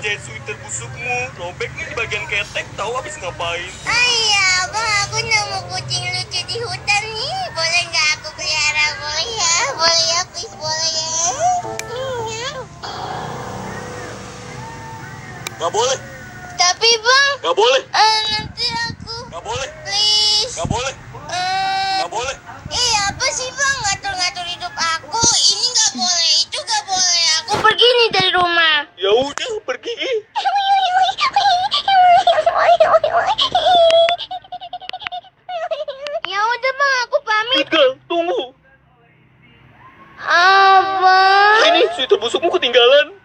jahit sweater busukmu. Robeknya di bagian ketek, tahu habis ngapain? Ayah, bang, aku nemu kucing lucu di hutan nih. Boleh nggak aku pelihara? Boleh ya? Boleh ya, please, boleh ya? Gak boleh. Tapi bang, Gak boleh. nanti aku. Gak boleh. Please. Gak boleh. Gak boleh. Apa sih bang, ngatur-ngatur hidup aku? Ini nggak boleh, itu nggak boleh. Aku pergi nih dari rumah. Ya udah, pergi. Ya udah bang, aku pamit. Tika, tunggu. Abang. Ini sweater busukmu ketinggalan.